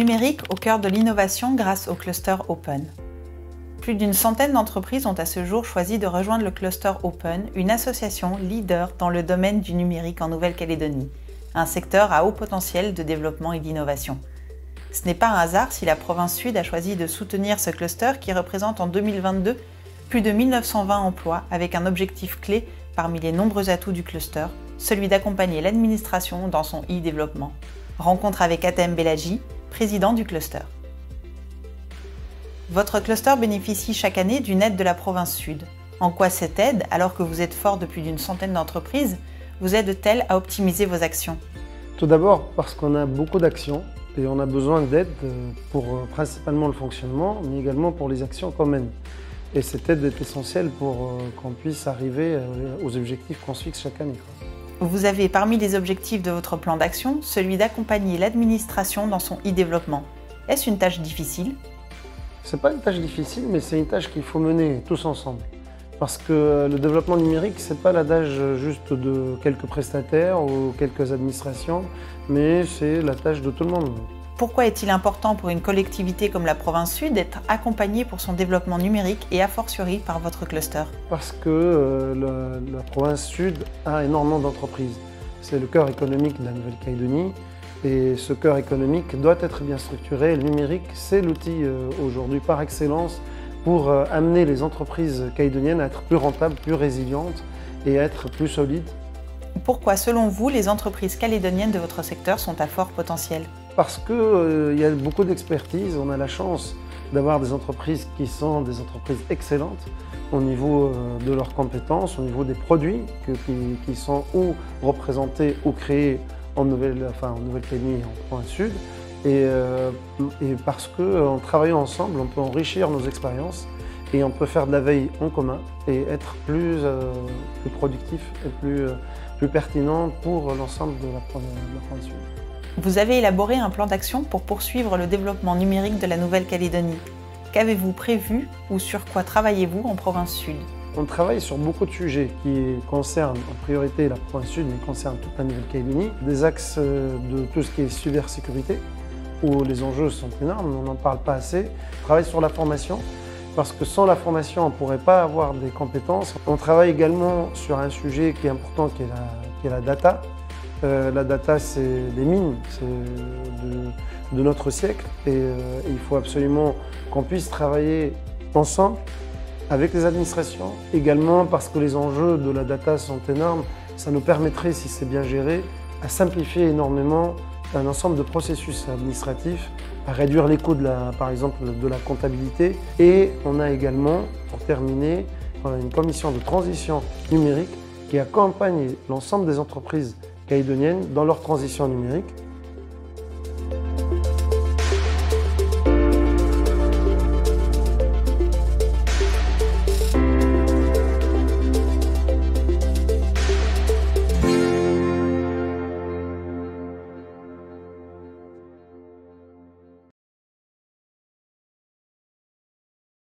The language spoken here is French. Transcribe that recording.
numérique au cœur de l'innovation grâce au cluster Open. Plus d'une centaine d'entreprises ont à ce jour choisi de rejoindre le cluster Open, une association leader dans le domaine du numérique en Nouvelle-Calédonie, un secteur à haut potentiel de développement et d'innovation. Ce n'est pas un hasard si la province Sud a choisi de soutenir ce cluster qui représente en 2022 plus de 1920 emplois avec un objectif clé parmi les nombreux atouts du cluster, celui d'accompagner l'administration dans son e-développement. Rencontre avec Atem Belagi, président du cluster. Votre cluster bénéficie chaque année d'une aide de la province Sud. En quoi cette aide, alors que vous êtes fort de plus d'une centaine d'entreprises, vous aide-t-elle à optimiser vos actions? Tout d'abord parce qu'on a beaucoup d'actions et on a besoin d'aide pour principalement le fonctionnement, mais également pour les actions qu'on mène. Et cette aide est essentielle pour qu'on puisse arriver aux objectifs qu'on se fixe chaque année. Vous avez parmi les objectifs de votre plan d'action celui d'accompagner l'administration dans son e-développement. Est-ce une tâche difficile? Ce n'est pas une tâche difficile, mais c'est une tâche qu'il faut mener tous ensemble. Parce que le développement numérique, ce n'est pas la tâche juste de quelques prestataires ou quelques administrations, mais c'est la tâche de tout le monde. Pourquoi est-il important pour une collectivité comme la province Sud d'être accompagnée pour son développement numérique et a fortiori par votre cluster? Parce que la province Sud a énormément d'entreprises. C'est le cœur économique de la Nouvelle-Calédonie. Et ce cœur économique doit être bien structuré. Le numérique, c'est l'outil aujourd'hui par excellence pour amener les entreprises calédoniennes à être plus rentables, plus résilientes et à être plus solides. Pourquoi, selon vous, les entreprises calédoniennes de votre secteur sont à fort potentiel? Parce qu'il y a beaucoup d'expertise. On a la chance d'avoir des entreprises qui sont des entreprises excellentes au niveau de leurs compétences, au niveau des produits qui sont ou représentés ou créés en Nouvelle-Calédonie et en province Sud. Et parce qu'en travaillant ensemble, on peut enrichir nos expériences et on peut faire de la veille en commun et être plus productif et plus pertinent pour l'ensemble de la province Sud. Vous avez élaboré un plan d'action pour poursuivre le développement numérique de la Nouvelle-Calédonie. Qu'avez-vous prévu ou sur quoi travaillez-vous en province Sud? On travaille sur beaucoup de sujets qui concernent en priorité la province Sud, mais qui concernent toute la Nouvelle-Calédonie. Des axes de tout ce qui est cybersécurité, où les enjeux sont énormes, on n'en parle pas assez. On travaille sur la formation, parce que sans la formation, on ne pourrait pas avoir des compétences. On travaille également sur un sujet qui est important, qui est la data. La data, c'est les mines de notre siècle, et il faut absolument qu'on puisse travailler ensemble avec les administrations, également parce que les enjeux de la data sont énormes. Ça nous permettrait, si c'est bien géré, à simplifier énormément un ensemble de processus administratifs, à réduire les coûts, par exemple, de la comptabilité. Et on a également, pour terminer, une commission de transition numérique qui accompagne l'ensemble des entreprises calédoniennes dans leur transition numérique.